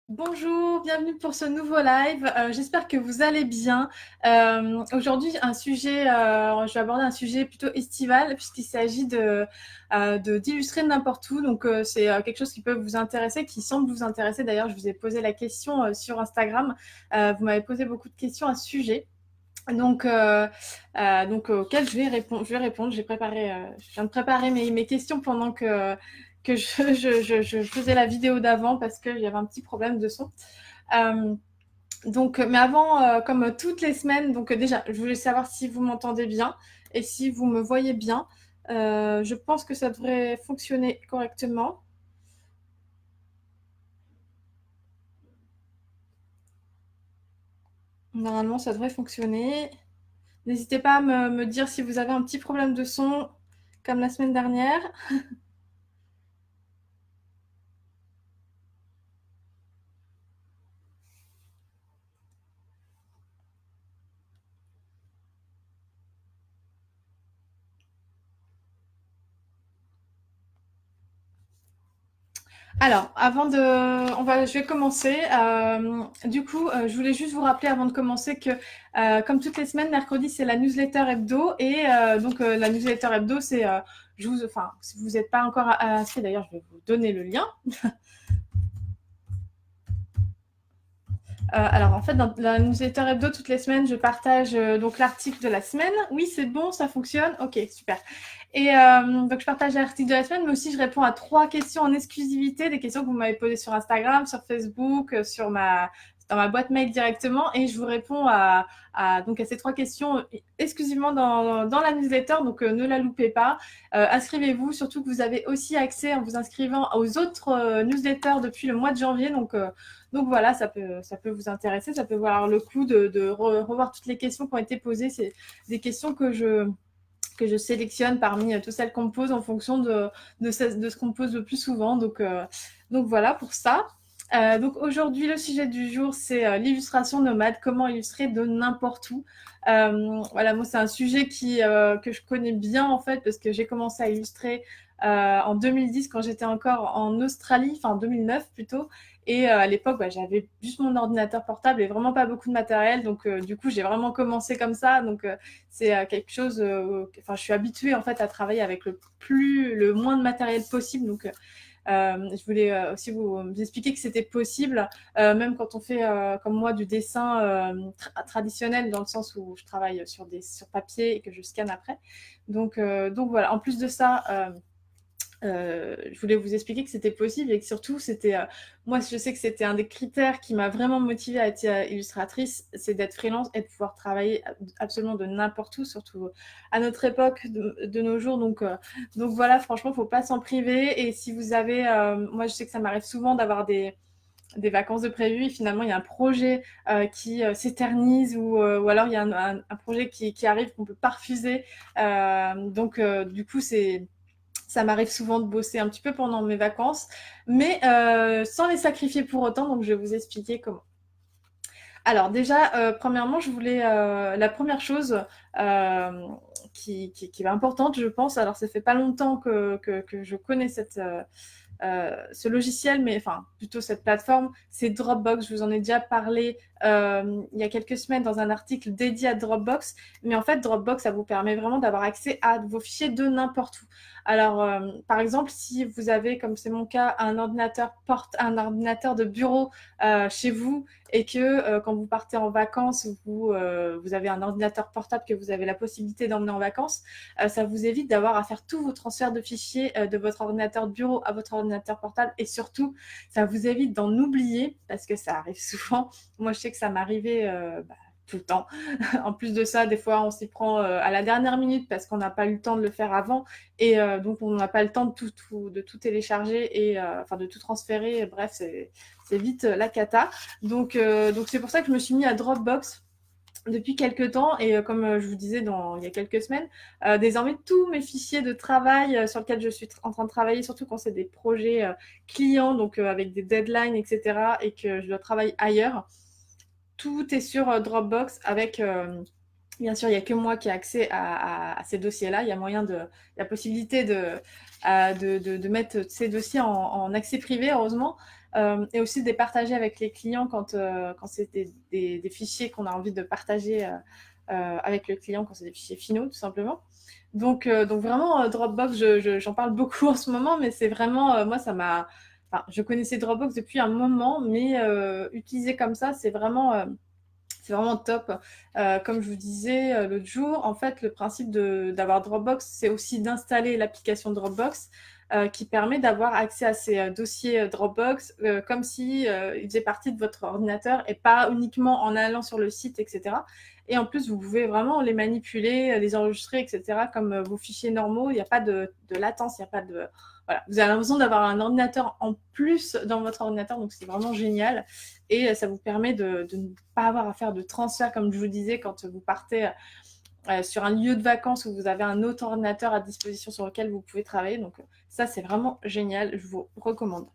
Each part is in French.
Bonjour, bienvenue pour ce nouveau live. J'espère que vous allez bien. Aujourd'hui, je vais aborder un sujet plutôt estival puisqu'il s'agit d'illustrer n'importe où. Donc, c'est quelque chose qui peut vous intéresser, qui semble vous intéresser. D'ailleurs, je vous ai posé la question sur Instagram. Vous m'avez posé beaucoup de questions à ce sujet. Donc, auquel je vais répondre. Je viens de préparer mes questions pendant que je faisais la vidéo d'avant parce qu'il y avait un petit problème de son. Euh, mais avant, comme toutes les semaines, déjà, je voulais savoir si vous m'entendez bien et si vous me voyez bien. Je pense que ça devrait fonctionner correctement. Normalement, ça devrait fonctionner. N'hésitez pas à me dire si vous avez un petit problème de son, comme la semaine dernière. Alors, je vais commencer. Je voulais juste vous rappeler avant de commencer que, comme toutes les semaines, mercredi c'est la newsletter hebdo et la newsletter hebdo, si vous n'êtes pas encore inscrit, d'ailleurs, je vais vous donner le lien. Alors, en fait, dans la newsletter hebdo, toutes les semaines, je partage donc l'article de la semaine. Oui, c'est bon, ça fonctionne. Ok, super. Je partage l'article de la semaine, mais aussi je réponds à 3 questions en exclusivité, des questions que vous m'avez posées sur Instagram, sur Facebook, dans ma boîte mail directement, et je vous réponds à ces 3 questions exclusivement dans la newsletter, donc ne la loupez pas. Inscrivez-vous, surtout que vous avez aussi accès en vous inscrivant aux autres newsletters depuis le mois de janvier, donc voilà, ça peut vous intéresser, ça peut valoir le coup de revoir toutes les questions qui ont été posées. C'est des questions que je sélectionne parmi toutes celles qu'on me pose en fonction de ce qu'on me pose le plus souvent. Donc voilà pour ça. Donc aujourd'hui, le sujet du jour, c'est l'illustration nomade, comment illustrer de n'importe où. Voilà, moi, c'est un sujet que je connais bien en fait, parce que j'ai commencé à illustrer en 2010 quand j'étais encore en Australie, enfin en 2009 plutôt. Et à l'époque, j'avais juste mon ordinateur portable et vraiment pas beaucoup de matériel. Du coup, j'ai vraiment commencé comme ça. C'est quelque chose. Je suis habituée en fait à travailler avec le moins de matériel possible. Je voulais aussi vous expliquer que c'était possible, même quand on fait, comme moi, du dessin traditionnel, dans le sens où je travaille sur papier et que je scanne après. Donc voilà. En plus de ça. Je voulais vous expliquer que c'était possible et que surtout, moi, je sais que c'était un des critères qui m'a vraiment motivée à être illustratrice, c'est d'être freelance et de pouvoir travailler absolument de n'importe où, surtout à notre époque de nos jours. Donc voilà, franchement, faut pas s'en priver. Et si vous avez, moi, je sais que ça m'arrive souvent d'avoir des vacances de prévues et finalement il y a un projet qui s'éternise ou alors il y a un projet qui arrive qu'on peut pas refuser. Du coup, ça m'arrive souvent de bosser un petit peu pendant mes vacances, mais sans les sacrifier pour autant, donc je vais vous expliquer comment. Alors déjà, premièrement, la première chose euh, qui est importante, je pense, alors ça fait pas longtemps que je connais ce logiciel, mais enfin plutôt cette plateforme, c'est Dropbox. Je vous en ai déjà parlé il y a quelques semaines dans un article dédié à Dropbox. Mais en fait, Dropbox, ça vous permet vraiment d'avoir accès à vos fichiers de n'importe où. Alors, par exemple, si vous avez, comme c'est mon cas, un ordinateur de bureau chez vous et que quand vous partez en vacances, vous avez un ordinateur portable que vous avez la possibilité d'emmener en vacances, ça vous évite d'avoir à faire tous vos transferts de fichiers de votre ordinateur de bureau à votre ordinateur portable et surtout, ça vous évite d'en oublier parce que ça arrive souvent. Moi, je sais que ça m'arrivait tout le temps. En plus de ça, des fois, on s'y prend à la dernière minute parce qu'on n'a pas eu le temps de le faire avant et donc on n'a pas le temps de tout télécharger et de tout transférer. Bref, c'est vite la cata. Donc c'est pour ça que je me suis mis à Dropbox depuis quelques temps et comme je vous disais il y a quelques semaines, désormais tous mes fichiers de travail sur lesquels je suis en train de travailler, surtout quand c'est des projets clients, avec des deadlines, etc., et que je dois travailler ailleurs, tout est sur Dropbox avec, bien sûr, il n'y a que moi qui ai accès à ces dossiers-là. Il y a la possibilité de mettre ces dossiers en accès privé, heureusement. et aussi de les partager avec les clients quand c'est des fichiers qu'on a envie de partager avec le client, quand c'est des fichiers finaux, tout simplement. Donc vraiment, Dropbox, j'en parle beaucoup en ce moment, mais c'est vraiment, moi, ça m'a... Enfin, je connaissais Dropbox depuis un moment, mais utilisé comme ça, c'est vraiment top. Comme je vous disais l'autre jour, en fait, le principe d'avoir Dropbox, c'est aussi d'installer l'application Dropbox qui permet d'avoir accès à ces dossiers Dropbox comme si ils faisaient partie de votre ordinateur et pas uniquement en allant sur le site, etc. Et en plus, vous pouvez vraiment les manipuler, les enregistrer, etc. comme vos fichiers normaux. Il n'y a pas de latence, il n'y a pas de... Voilà. Vous avez l'impression d'avoir un ordinateur en plus dans votre ordinateur, donc c'est vraiment génial. Et ça vous permet de ne pas avoir à faire de transfert, comme je vous disais, quand vous partez sur un lieu de vacances où vous avez un autre ordinateur à disposition sur lequel vous pouvez travailler. Donc ça, c'est vraiment génial, je vous recommande.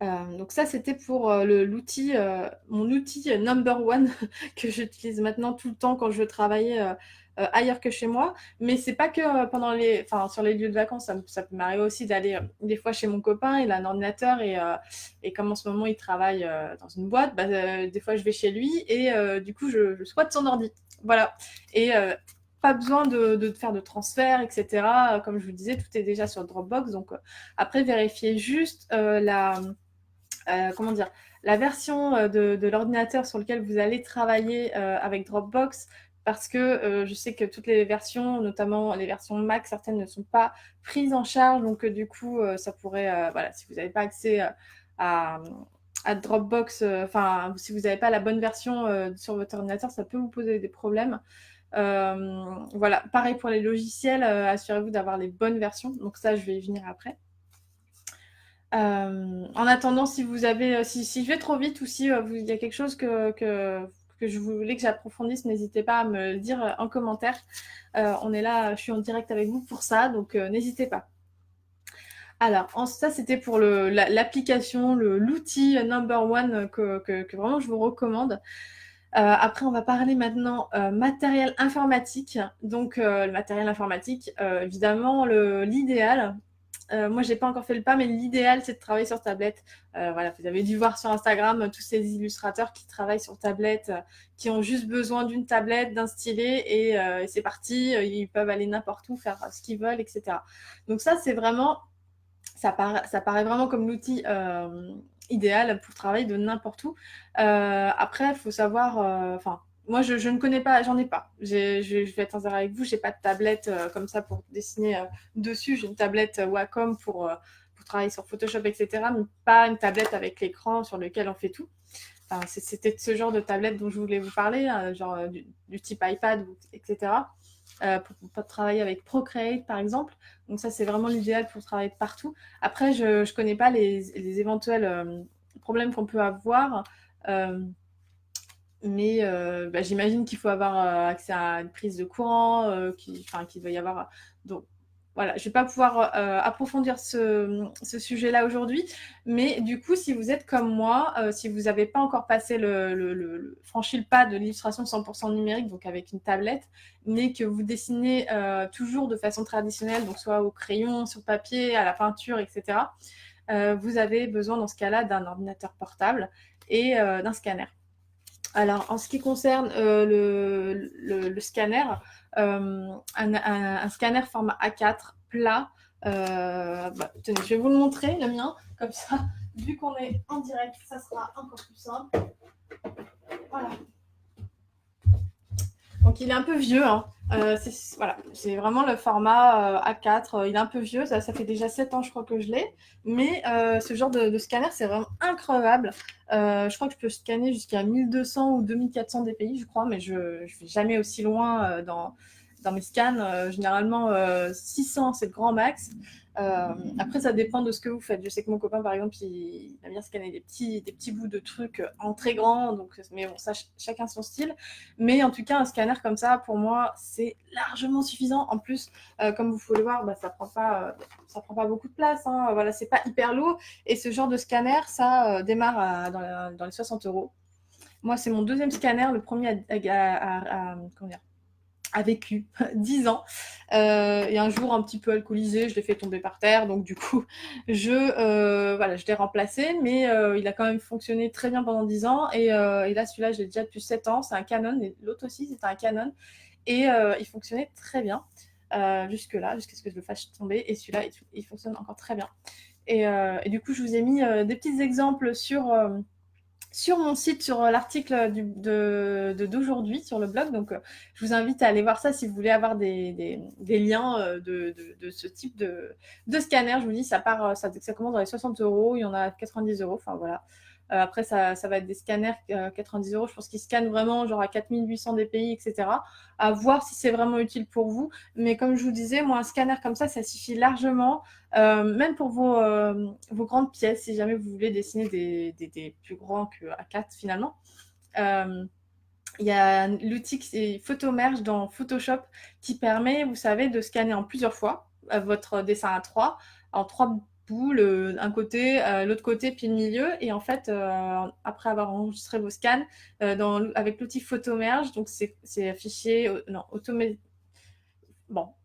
Donc ça, c'était pour l'outil, mon outil number one que j'utilise maintenant tout le temps quand je veux travailler ailleurs que chez moi. Mais c'est pas que sur les lieux de vacances, ça peut m'arriver aussi d'aller des fois chez mon copain, il a un ordinateur et comme en ce moment il travaille dans une boîte, des fois je vais chez lui et du coup je squatte son ordi. Voilà. Et pas besoin de faire de transfert, etc. Comme je vous disais, tout est déjà sur Dropbox. Donc après, vérifiez juste comment dire, la version de l'ordinateur sur lequel vous allez travailler avec Dropbox, parce que je sais que toutes les versions, notamment les versions Mac, certaines ne sont pas prises en charge, donc du coup, ça pourrait, voilà, si vous n'avez pas accès à, à Dropbox, si vous n'avez pas la bonne version sur votre ordinateur, ça peut vous poser des problèmes. Voilà, pareil pour les logiciels, assurez-vous d'avoir les bonnes versions, donc ça, je vais y venir après. En attendant, si vous avez, si je vais trop vite ou si il y a quelque chose que je voulais que j'approfondisse, n'hésitez pas à me le dire en commentaire. On est là, je suis en direct avec vous pour ça, donc n'hésitez pas. Alors, ça c'était pour l'application, l'outil number one que vraiment je vous recommande. Après, on va parler maintenant matériel informatique. Donc, le matériel informatique, évidemment, l'idéal, moi, j'ai pas encore fait le pas, mais l'idéal, c'est de travailler sur tablette. Voilà, vous avez dû voir sur Instagram tous ces illustrateurs qui travaillent sur tablette, qui ont juste besoin d'une tablette, d'un stylet, et c'est parti. Ils peuvent aller n'importe où, faire ce qu'ils veulent, etc. Donc ça, c'est vraiment, ça paraît vraiment comme l'outil idéal pour travailler de n'importe où. Après, il faut savoir, moi, je ne connais pas, j'en ai pas. Je vais être sincère avec vous, j'ai pas de tablette comme ça pour dessiner dessus. J'ai une tablette Wacom pour travailler sur Photoshop, etc. Mais pas une tablette avec l'écran sur lequel on fait tout. Enfin, c'était de ce genre de tablette dont je voulais vous parler, genre du type iPad, etc. Pour travailler avec Procreate, par exemple. Donc ça, c'est vraiment l'idéal pour travailler de partout. Après, je ne connais pas les éventuels problèmes qu'on peut avoir. Mais j'imagine qu'il faut avoir accès à une prise de courant, qu'il doit y avoir. Donc voilà, je ne vais pas pouvoir approfondir ce sujet-là aujourd'hui, mais du coup, si vous êtes comme moi, si vous n'avez pas encore passé franchi le pas de l'illustration 100% numérique, donc avec une tablette, mais que vous dessinez toujours de façon traditionnelle, donc soit au crayon, sur papier, à la peinture, etc., vous avez besoin dans ce cas-là d'un ordinateur portable et d'un scanner. Alors, en ce qui concerne le scanner, un scanner format A4 plat, tenez, je vais vous le montrer, le mien, comme ça, vu qu'on est en direct, ça sera encore plus simple. Voilà. Donc, il est un peu vieux, hein. Voilà, c'est vraiment le format A4. Il est un peu vieux, ça fait déjà 7 ans, je crois que je l'ai. Mais ce genre de scanner, c'est vraiment incroyable. Je crois que je peux scanner jusqu'à 1200 ou 2400 dpi, je crois, mais je ne vais jamais aussi loin dans mes scans. Généralement, 600, c'est le grand max. Après, ça dépend de ce que vous faites. Je sais que mon copain, par exemple, il aime bien scanner des petits bouts de trucs en très grand. Donc, mais bon, ça, chacun son style. Mais en tout cas, un scanner comme ça, pour moi, c'est largement suffisant. En plus, comme vous pouvez le voir, ça prend pas beaucoup de place. Hein. Voilà, c'est pas hyper lourd. Et ce genre de scanner, ça démarre dans les 60 €. Moi, c'est mon deuxième scanner. Le premier comment dire, a vécu 10 ans. Et un jour, un petit peu alcoolisé, je l'ai fait tomber par terre. Donc, du coup, voilà, je l'ai remplacé. Mais il a quand même fonctionné très bien pendant 10 ans. Et là, celui-là, je l'ai déjà depuis 7 ans. C'est un Canon. Et l'autre aussi, c'était un Canon. Et il fonctionnait très bien jusque-là, jusqu'à ce que je le fasse tomber. Et celui-là, il fonctionne encore très bien. Et du coup, je vous ai mis des petits exemples sur mon site, sur l'article d'aujourd'hui, sur le blog. Donc, je vous invite à aller voir ça si vous voulez avoir des liens de ce type de scanner. Je vous dis, ça commence dans les 60 €, il y en a 90 €. Enfin, voilà. Après, ça va être des scanners 90 €. Je pense qu'ils scannent vraiment genre à 4800 dpi, etc. À voir si c'est vraiment utile pour vous. Mais comme je vous disais, moi, un scanner comme ça suffit largement. Même pour vos grandes pièces, si jamais vous voulez dessiner des plus grands que A4 finalement. Il y a l'outil qui est Photomerge dans Photoshop qui permet, vous savez, de scanner en plusieurs fois votre dessin A3 en 3 boules, un côté, l'autre côté, puis le milieu. Et en fait, après avoir enregistré vos scans avec l'outil Photomerge, donc c'est affiché, non,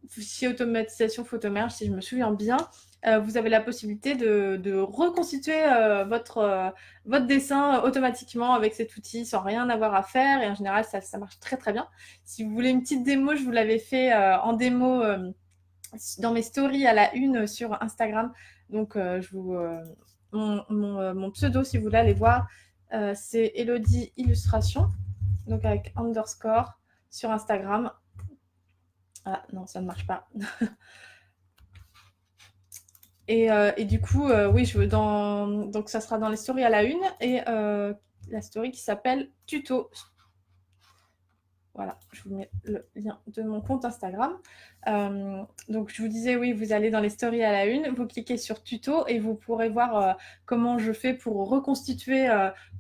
fichier automatisation Photomerge, si je me souviens bien, vous avez la possibilité de reconstituer votre dessin automatiquement avec cet outil sans rien avoir à faire. Et en général, ça marche très très bien. Si vous voulez une petite démo, je vous l'avais fait en démo dans mes stories à la une sur Instagram. Donc, mon pseudo, si vous voulez aller voir, c'est Elodie Illustration, donc avec underscore sur Instagram. Ah non, ça ne marche pas. Et du coup, oui, donc ça sera dans les stories à la une et la story qui s'appelle tuto. Voilà, je vous mets le lien de mon compte Instagram. Donc je vous disais, oui, vous allez dans les stories à la une, vous cliquez sur tuto et vous pourrez voir comment je fais pour reconstituer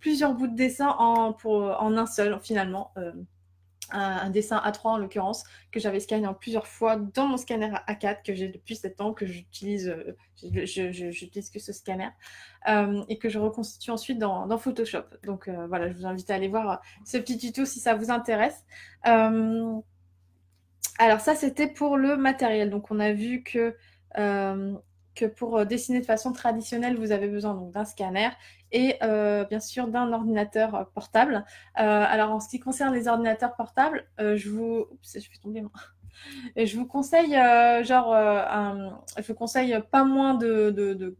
plusieurs bouts de dessin en un seul finalement. Un dessin A3 en l'occurrence, que j'avais scanné en plusieurs fois dans mon scanner A4 que j'ai depuis 7 ans, que j'utilise, j'utilise que ce scanner, et que je reconstitue ensuite dans Photoshop. Donc voilà, je vous invite à aller voir ce petit tuto si ça vous intéresse. Alors ça, c'était pour le matériel. Donc on a vu que pour dessiner de façon traditionnelle, vous avez besoin donc d'un scanner et bien sûr d'un ordinateur portable. Alors en ce qui concerne les ordinateurs portables, je fais tomber je vous conseille je vous conseille pas moins de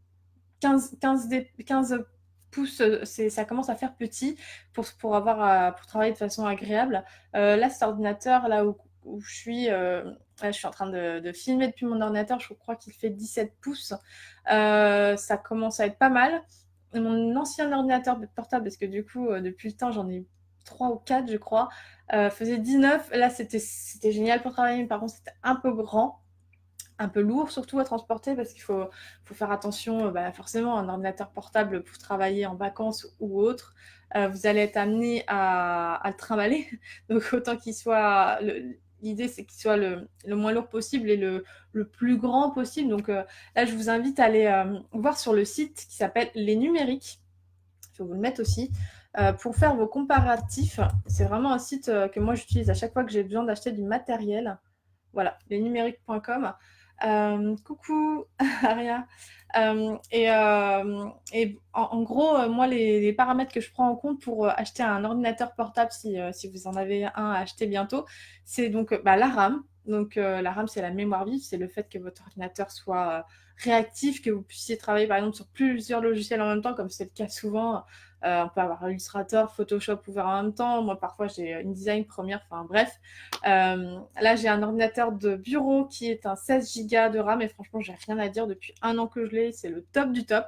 15 pouces. Ça commence à faire petit pour travailler de façon agréable. Là, cet ordinateur, là où je suis, là, je suis en train de filmer depuis mon ordinateur, je crois qu'il fait 17 pouces. Ça commence à être pas mal. Mon ancien ordinateur portable, parce que du coup, depuis le temps, j'en ai 3 ou 4, je crois, faisait 19. Là, c'était génial pour travailler, mais par contre, c'était un peu grand, un peu lourd surtout à transporter parce qu'il faut faire attention, forcément, un ordinateur portable pour travailler en vacances ou autre, vous allez être amené à le trimballer. Donc autant qu'il soit, l'idée c'est qu'il soit le moins lourd possible et le plus grand possible. Donc là, je vous invite à aller voir sur le site qui s'appelle Les Numériques. Je vais vous le mettre aussi. Pour faire vos comparatifs, c'est vraiment un site que moi j'utilise à chaque fois que j'ai besoin d'acheter du matériel. Voilà, lesnumériques.com. Coucou Aria. En gros, moi, les paramètres que je prends en compte pour acheter un ordinateur portable, si vous en avez un à acheter bientôt, c'est donc la RAM. Donc la RAM, c'est la mémoire vive, c'est le fait que votre ordinateur soit réactif, que vous puissiez travailler par exemple sur plusieurs logiciels en même temps, comme c'est le cas souvent. On peut avoir Illustrator, Photoshop ouvert en même temps. Moi, parfois, j'ai InDesign, Premiere, enfin bref. Là, j'ai un ordinateur de bureau qui est un 16 Go de RAM et franchement, j'ai rien à dire depuis un an que je l'ai. C'est le top du top.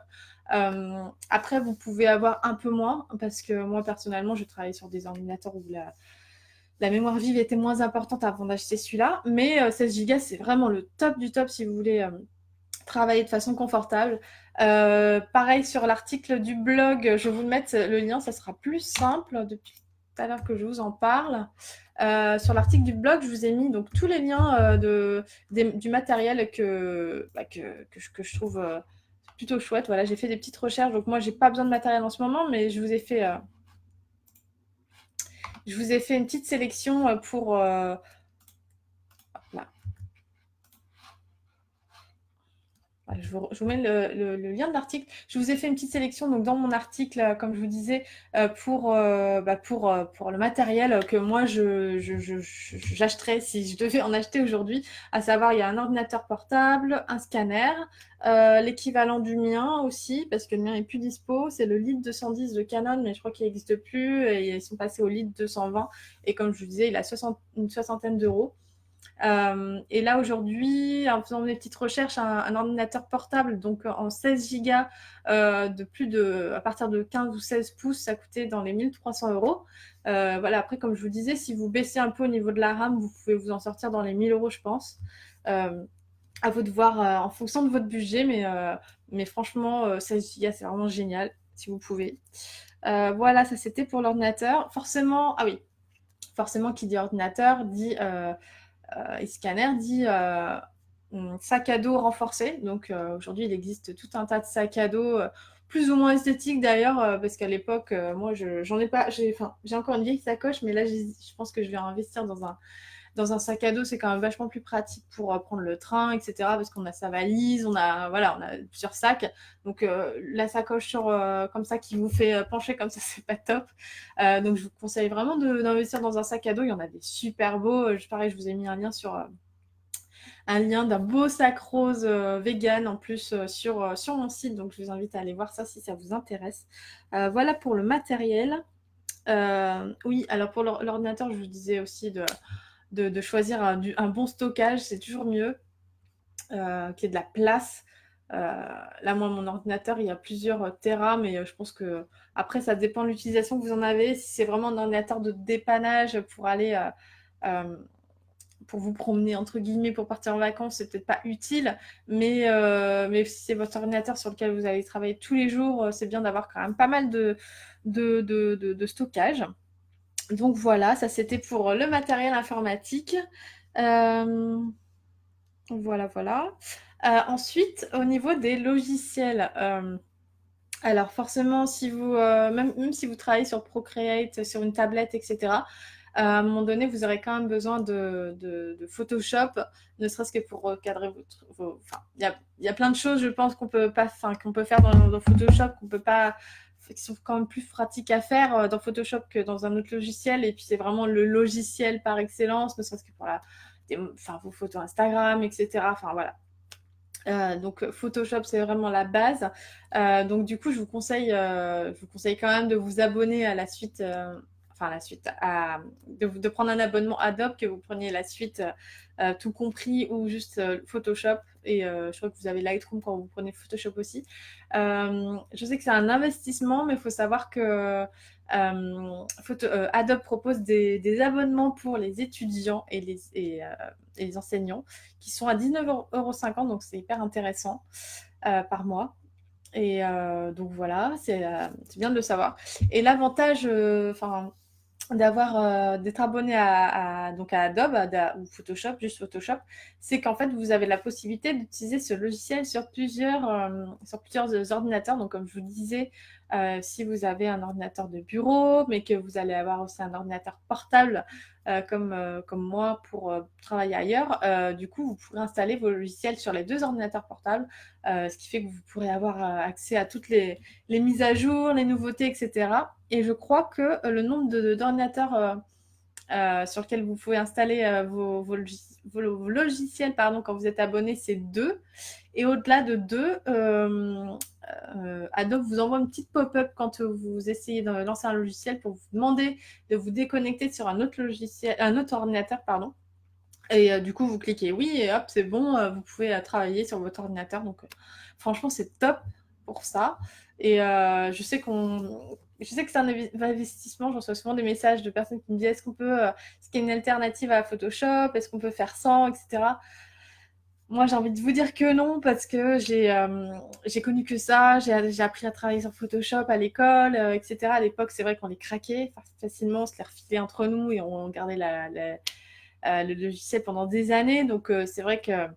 Après, vous pouvez avoir un peu moins parce que moi, personnellement, je travaille sur des ordinateurs où la mémoire vive était moins importante avant d'acheter celui-là. Mais 16 Go, c'est vraiment le top du top si vous voulez travailler de façon confortable. Pareil sur l'article du blog, je vais vous mettre le lien, ça sera plus simple depuis tout à l'heure que je vous en parle. Sur l'article du blog, je vous ai mis donc tous les liens du matériel que je trouve plutôt chouette. Voilà, j'ai fait des petites recherches, donc moi j'ai pas besoin de matériel en ce moment, mais je vous ai fait une petite sélection Là. Voilà, je vous mets le lien de l'article. Je vous ai fait une petite sélection donc dans mon article, comme je vous disais, pour le matériel que moi j'achèterais si je devais en acheter aujourd'hui. À savoir, il y a un ordinateur portable, un scanner, l'équivalent du mien aussi, parce que le mien est plus dispo. C'est le Lead 210 de Canon, mais je crois qu'il n'existe plus et ils sont passés au Lead 220. Et comme je vous disais, il a une soixantaine d'euros. Et là, aujourd'hui, en faisant des petites recherches, un ordinateur portable, donc en 16 Go, à partir de 15 ou 16 pouces, ça coûtait dans les 1 300 euros. Voilà, après, comme je vous disais, si vous baissez un peu au niveau de la RAM, vous pouvez vous en sortir dans les 1 000 euros, je pense. À vous de voir en fonction de votre budget, mais franchement, 16 Go, c'est vraiment génial, si vous pouvez. Voilà, ça c'était pour l'ordinateur. Forcément, ah oui, forcément, qui dit ordinateur dit et scanner dit sac à dos renforcé. Donc aujourd'hui, il existe tout un tas de sacs à dos, plus ou moins esthétiques d'ailleurs, parce qu'à l'époque, moi, j'en ai pas, j'ai encore une vieille sacoche, mais là, je pense que je vais investir dans un sac à dos. C'est quand même vachement plus pratique pour prendre le train, etc. Parce qu'on a sa valise, on a plusieurs sacs. Donc la sacoche comme ça qui vous fait pencher comme ça, c'est pas top. Donc je vous conseille vraiment d'investir dans un sac à dos. Il y en a des super beaux. Pareil, je vous ai mis un lien un lien d'un beau sac rose vegan en plus sur mon site. Donc je vous invite à aller voir ça si ça vous intéresse. Voilà pour le matériel. Oui, alors pour l'ordinateur, je vous disais aussi de choisir un bon stockage, c'est toujours mieux, qu'il y ait de la place. Là, moi, mon ordinateur, il y a plusieurs terras, mais je pense que après, ça dépend de l'utilisation que vous en avez. Si c'est vraiment un ordinateur de dépannage pour aller, pour vous promener, entre guillemets, pour partir en vacances, c'est peut-être pas utile, mais si c'est votre ordinateur sur lequel vous allez travailler tous les jours, c'est bien d'avoir quand même pas mal de stockage. Donc voilà, ça c'était pour le matériel informatique. Voilà, voilà. Ensuite, au niveau des logiciels, alors forcément, si même si vous travaillez sur Procreate, sur une tablette, etc., à un moment donné, vous aurez quand même besoin de Photoshop, ne serait-ce que pour recadrer enfin, il y a plein de choses, je pense, qu'on peut faire dans Photoshop, qui sont quand même plus pratiques à faire dans Photoshop que dans un autre logiciel. Et puis, c'est vraiment le logiciel par excellence, ne serait-ce que pour vos photos Instagram, etc. Enfin, voilà. Donc Photoshop, c'est vraiment la base. Donc du coup, je vous conseille quand même de vous abonner à la suite, de prendre un abonnement Adobe, que vous preniez la suite tout compris ou juste Photoshop. Et je crois que vous avez Lightroom quand vous prenez Photoshop aussi. Je sais que c'est un investissement, mais il faut savoir que Adobe propose des abonnements pour les étudiants et les enseignants qui sont à 19,50 €, donc c'est hyper intéressant par mois. Et donc voilà, c'est bien de le savoir. Et l'avantage, d'être abonné donc à Adobe ou Photoshop, juste Photoshop, c'est qu'en fait vous avez la possibilité d'utiliser ce logiciel sur plusieurs ordinateurs. Donc comme je vous disais, si vous avez un ordinateur de bureau, mais que vous allez avoir aussi un ordinateur portable comme moi pour travailler ailleurs, du coup vous pourrez installer vos logiciels sur les deux ordinateurs portables, ce qui fait que vous pourrez avoir accès à toutes les mises à jour, les nouveautés, etc. Et je crois que le nombre d'ordinateurs sur lesquels vous pouvez installer vos logiciels quand vous êtes abonné, c'est 2. Et au-delà de 2, Adobe vous envoie une petite pop-up quand vous essayez de lancer un logiciel pour vous demander de vous déconnecter sur un autre ordinateur, pardon. Et du coup, vous cliquez oui et hop, c'est bon, vous pouvez travailler sur votre ordinateur. Donc, franchement, c'est top pour ça. Et je sais que c'est un investissement. Je reçois souvent des messages de personnes qui me disent est-ce qu'il y a une alternative à Photoshop? Est-ce qu'on peut faire sans, etc. Moi, j'ai envie de vous dire que non, parce que j'ai connu que ça. J'ai appris à travailler sur Photoshop à l'école, etc. À l'époque, c'est vrai qu'on les craquait facilement, on se les refilait entre nous et on gardait le logiciel pendant des années. Donc, c'est vrai que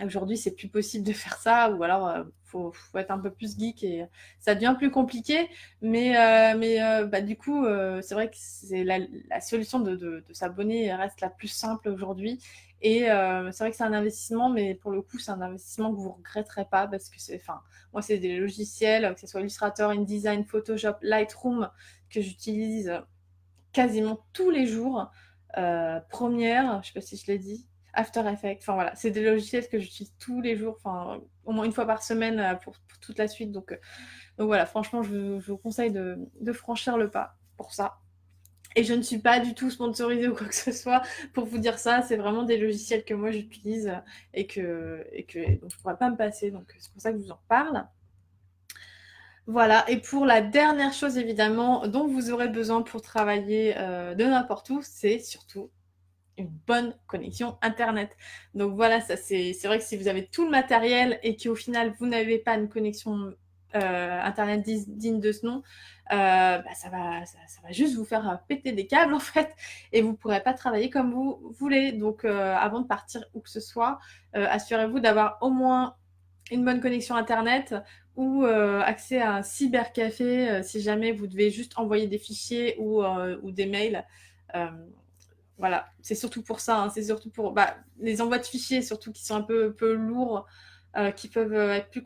aujourd'hui, c'est plus possible de faire ça, ou alors faut être un peu plus geek et ça devient plus compliqué. Bah, du coup, c'est vrai que c'est la solution de s'abonner reste la plus simple aujourd'hui. Et c'est vrai que c'est un investissement, mais pour le coup, c'est un investissement que vous ne regretterez pas parce que moi, c'est des logiciels, que ce soit Illustrator, InDesign, Photoshop, Lightroom, que j'utilise quasiment tous les jours. Première, je sais pas si je l'ai dit, After Effects, enfin voilà, c'est des logiciels que j'utilise tous les jours, enfin au moins une fois par semaine pour toute la suite. Donc voilà, franchement, je vous conseille de franchir le pas pour ça. Et je ne suis pas du tout sponsorisée ou quoi que ce soit pour vous dire ça. C'est vraiment des logiciels que moi j'utilise et donc je ne pourrais pas me passer. Donc c'est pour ça que je vous en parle. Voilà, et pour la dernière chose évidemment dont vous aurez besoin pour travailler de n'importe où, c'est surtout une bonne connexion Internet. Donc voilà, ça c'est vrai que si vous avez tout le matériel et qu'au final vous n'avez pas une connexion Internet digne de ce nom, bah, ça va juste vous faire péter des câbles en fait et vous ne pourrez pas travailler comme vous voulez. Donc avant de partir où que ce soit, assurez-vous d'avoir au moins une bonne connexion Internet ou accès à un cybercafé si jamais vous devez juste envoyer des fichiers ou des mails. Voilà, c'est surtout pour ça, hein. C'est surtout pour les envois de fichiers, surtout qui sont un peu lourds, qui peuvent être plus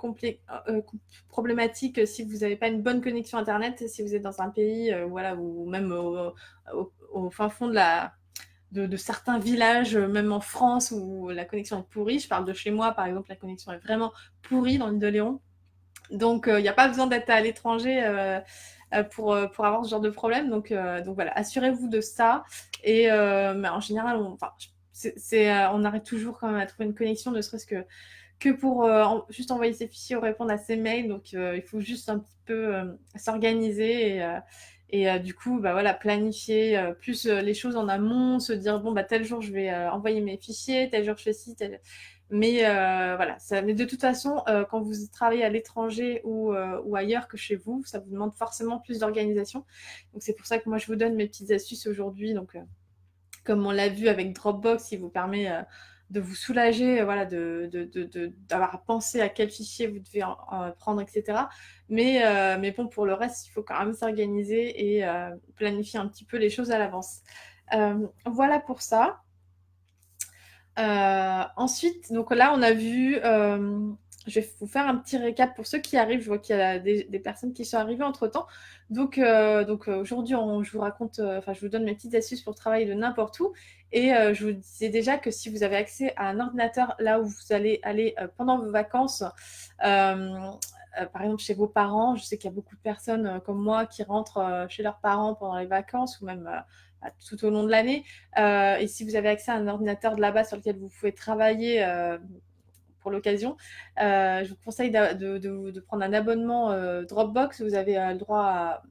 problématiques si vous n'avez pas une bonne connexion Internet, si vous êtes dans un pays voilà, ou même au fin fond de certains villages, même en France, où la connexion est pourrie. Je parle de chez moi, par exemple, la connexion est vraiment pourrie dans l'île de Léon. Donc, il n'y a pas besoin d'être à l'étranger pour avoir ce genre de problème. Donc voilà, assurez-vous de ça. Et mais en général, on arrive toujours quand même à trouver une connexion, ne serait-ce que pour juste envoyer ses fichiers ou répondre à ses mails. Donc, il faut juste un petit peu s'organiser et du coup, bah voilà, planifier plus les choses en amont, se dire bon bah tel jour je vais envoyer mes fichiers, tel jour je fais ci, mais voilà, mais de toute façon, quand vous travaillez à l'étranger ou ailleurs que chez vous, ça vous demande forcément plus d'organisation. Donc c'est pour ça que moi je vous donne mes petites astuces aujourd'hui. Donc comme on l'a vu avec Dropbox, qui vous permet de vous soulager, voilà, d'avoir à penser à quel fichier vous devez en prendre, etc. Mais bon, pour le reste, il faut quand même s'organiser et planifier un petit peu les choses à l'avance. Voilà pour ça. Ensuite, donc là, on a vu, je vais vous faire un petit récap pour ceux qui arrivent. Je vois qu'il y a des personnes qui sont arrivées entre-temps. Donc aujourd'hui, je vous raconte, enfin, je vous donne mes petites astuces pour travailler de n'importe où. Et je vous disais déjà que si vous avez accès à un ordinateur là où vous allez aller pendant vos vacances, par exemple chez vos parents, je sais qu'il y a beaucoup de personnes comme moi qui rentrent chez leurs parents pendant les vacances ou même tout au long de l'année. Et si vous avez accès à un ordinateur de là-bas sur lequel vous pouvez travailler pour l'occasion, je vous conseille de prendre un abonnement Dropbox. Vous avez le droit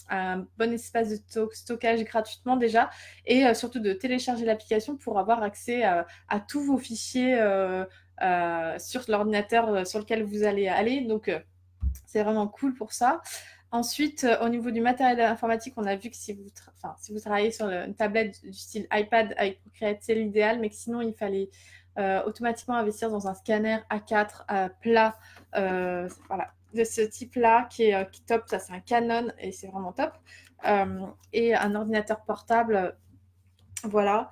à un bon espace de stockage gratuitement déjà et surtout de télécharger l'application pour avoir accès à tous vos fichiers sur l'ordinateur sur lequel vous allez aller. Donc, c'est vraiment cool pour ça. Ensuite, au niveau du matériel informatique, on a vu que si vous travaillez sur une tablette du style iPad avec Procreate, c'est l'idéal, mais que sinon, il fallait automatiquement investir dans un scanner A4 plat, voilà, de ce type-là, qui est top. Ça, c'est un Canon et c'est vraiment top. Et un ordinateur portable, voilà.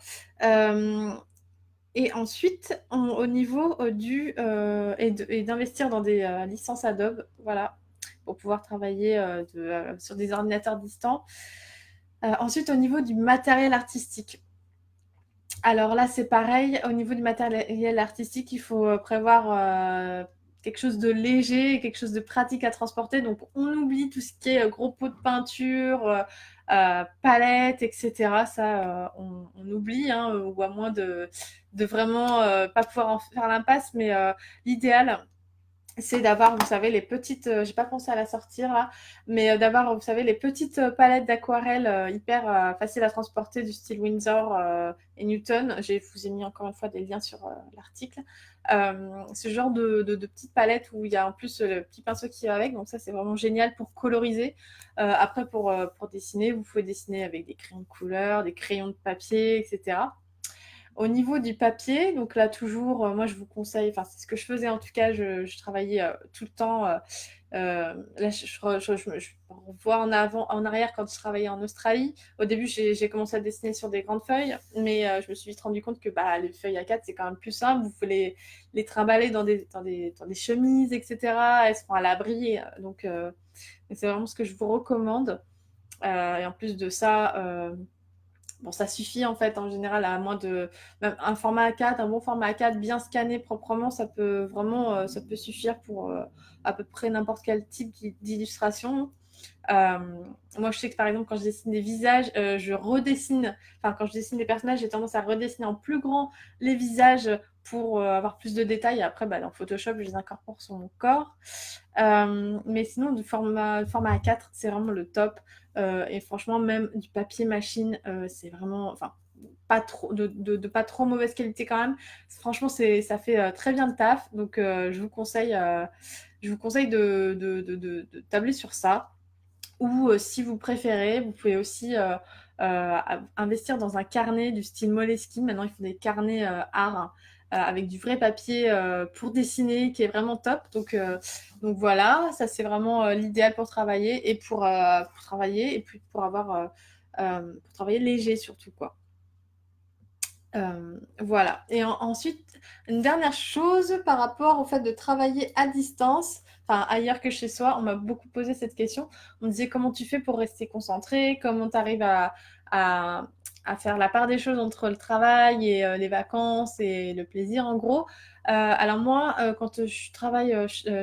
Et ensuite, au niveau et d'investir dans des licences Adobe, voilà, pour pouvoir travailler sur des ordinateurs distants. Ensuite, au niveau du matériel artistique. Alors là, c'est pareil. Au niveau du matériel artistique, il faut prévoir quelque chose de léger, quelque chose de pratique à transporter. Donc, on oublie tout ce qui est gros pots de peinture, palettes, etc. Ça, on oublie, hein, ou à moins de vraiment pas pouvoir en faire l'impasse. Mais l'idéal, c'est d'avoir, vous savez, les petites, j'ai pas pensé à la sortir là, mais d'avoir, vous savez, les petites palettes d'aquarelle hyper faciles à transporter du style Winsor et Newton. Je vous ai mis encore une fois des liens sur l'article. Ce genre de petites palettes où il y a en plus le petit pinceau qui va avec, donc ça c'est vraiment génial pour coloriser. Après pour dessiner, vous pouvez dessiner avec des crayons de couleur, des crayons de papier, etc. Au niveau du papier, donc là toujours, moi je vous conseille, enfin c'est ce que je faisais en tout cas, je travaillais tout le temps. Là, je revois en arrière quand je travaillais en Australie. Au début, j'ai commencé à dessiner sur des grandes feuilles, mais je me suis vite rendu compte que bah, les feuilles A4, c'est quand même plus simple. Vous pouvez les trimballer dans des chemises, etc. Elles seront à l'abri. Donc, c'est vraiment ce que je vous recommande. Et en plus de ça, bon, ça suffit en fait en général à moins de même un format A4, un bon format A4 bien scanné proprement, ça peut vraiment ça peut suffire pour à peu près n'importe quel type d'illustration. Euh, Moi, je sais que par exemple, quand je dessine des visages, je redessine, enfin, quand je dessine des personnages, j'ai tendance à redessiner en plus grand les visages pour avoir plus de détails. Et après, bah, dans Photoshop, je les incorpore sur mon corps. Mais sinon, du format A4, c'est vraiment le top. Et franchement, même du papier machine, c'est vraiment, enfin, pas trop, de pas trop mauvaise qualité quand même. Franchement, ça fait très bien le taf. Donc, je vous conseille de tabler sur ça. Ou si vous préférez, vous pouvez aussi investir dans un carnet du style Moleskine. Maintenant, ils font des carnets art avec du vrai papier pour dessiner qui est vraiment top. Donc voilà, ça c'est vraiment l'idéal pour travailler et pour travailler et puis pour travailler léger surtout quoi. Voilà. Et ensuite, une dernière chose par rapport au fait de travailler à distance, enfin ailleurs que chez soi, on m'a beaucoup posé cette question. On me disait comment tu fais pour rester concentré, comment tu arrives à, à faire la part des choses entre le travail et les vacances et le plaisir en gros. Alors moi, quand je travaille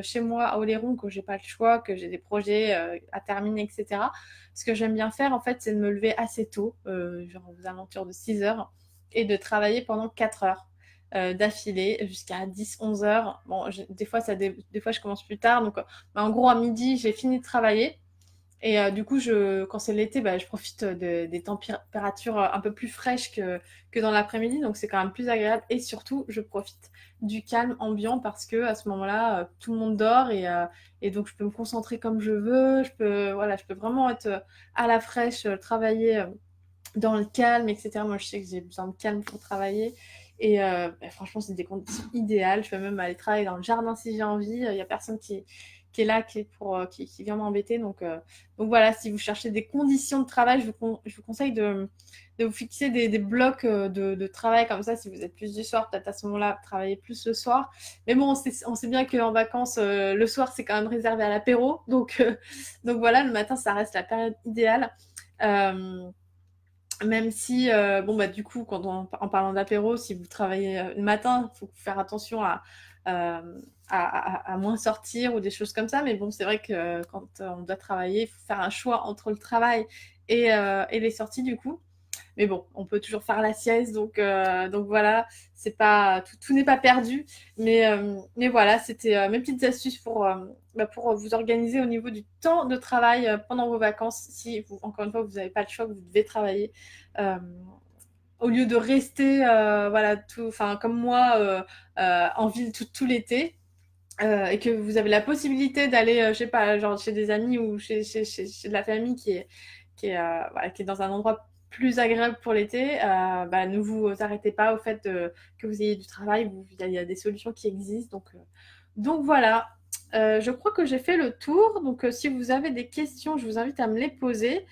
chez moi à Oléron, que j'ai pas le choix, que j'ai des projets à terminer, etc. Ce que j'aime bien faire en fait, c'est de me lever assez tôt, genre aux alentours de 6 heures et de travailler pendant 4 heures d'affilée jusqu'à 10-11 heures. Bon, des fois, des fois, je commence plus tard. Donc, en gros, à midi, j'ai fini de travailler. Et du coup, quand c'est l'été, bah, je profite des températures un peu plus fraîches que dans l'après-midi. Donc, c'est quand même plus agréable. Et surtout, je profite du calme ambiant parce que à ce moment-là, tout le monde dort et donc je peux me concentrer comme je veux. Voilà, je peux vraiment être à la fraîche, travailler dans le calme, etc. Moi, je sais que j'ai besoin de calme pour travailler. Et bah, franchement, c'est des conditions idéales. Je peux même aller travailler dans le jardin si j'ai envie. Il n'y a personne qui est là, qui vient m'embêter. Donc voilà, si vous cherchez des conditions de travail, je vous conseille de vous fixer des blocs de travail comme ça. Si vous êtes plus du soir, peut-être à ce moment-là, travailler plus le soir. Mais bon, on sait bien qu'en vacances, le soir, c'est quand même réservé à l'apéro. Donc voilà, le matin, ça reste la période idéale. Euh, Même si, bon, bah, du coup, en parlant d'apéro, si vous travaillez le matin, il faut faire attention à moins sortir ou des choses comme ça. Mais bon, c'est vrai que quand on doit travailler, il faut faire un choix entre le travail et les sorties, du coup. Mais bon, on peut toujours faire la sieste, donc voilà, c'est pas tout n'est pas perdu. Mais voilà, c'était mes petites astuces pour vous organiser au niveau du temps de travail pendant vos vacances. Si vous, encore une fois, vous n'avez pas le choix, que vous devez travailler. Euh, Au lieu de rester, voilà, enfin, comme moi, en ville tout l'été, et que vous avez la possibilité d'aller, je sais pas, genre chez des amis ou chez de la famille voilà, qui est dans un endroit plus agréable pour l'été, bah, ne vous arrêtez pas au fait que vous ayez du travail. Il y a des solutions qui existent. Donc voilà. Je crois que j'ai fait le tour. Donc si vous avez des questions, je vous invite à me les poser.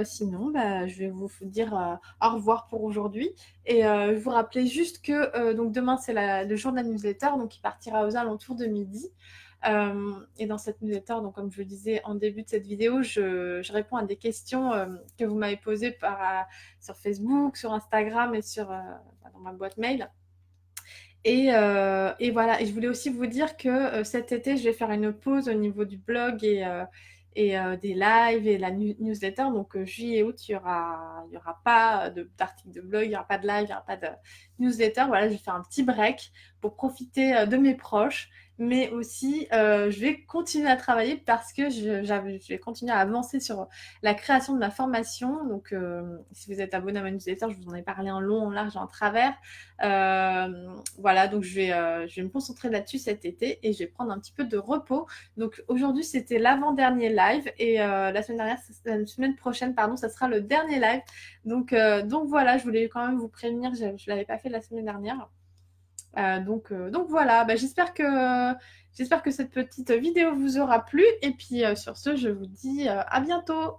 Sinon, bah, je vais vous dire au revoir pour aujourd'hui. Et je vous rappelais juste que donc demain, c'est le jour de la newsletter, donc il partira aux alentours de midi. Et dans cette newsletter, donc comme je le disais en début de cette vidéo, je réponds à des questions que vous m'avez posées sur Facebook, sur Instagram et dans ma boîte mail. Et voilà, et je voulais aussi vous dire que cet été, je vais faire une pause au niveau du blog et des lives et la newsletter. Donc juillet et août, il y aura pas d'article de blog, il n'y aura pas de live, il n'y aura pas de newsletter. Voilà, je vais faire un petit break pour profiter de mes proches mais aussi je vais continuer à travailler parce que je vais continuer à avancer sur la création de ma formation. Donc, si vous êtes abonné à ma newsletter, je vous en ai parlé en long, en large et en travers. Voilà, donc je vais me concentrer là-dessus cet été et je vais prendre un petit peu de repos. Donc, aujourd'hui, c'était l'avant-dernier live et la semaine prochaine, pardon, ça sera le dernier live. Donc voilà, je voulais quand même vous prévenir, je ne l'avais pas fait la semaine dernière. Donc voilà, bah, j'espère que cette petite vidéo vous aura plu. Et puis sur ce, je vous dis à bientôt.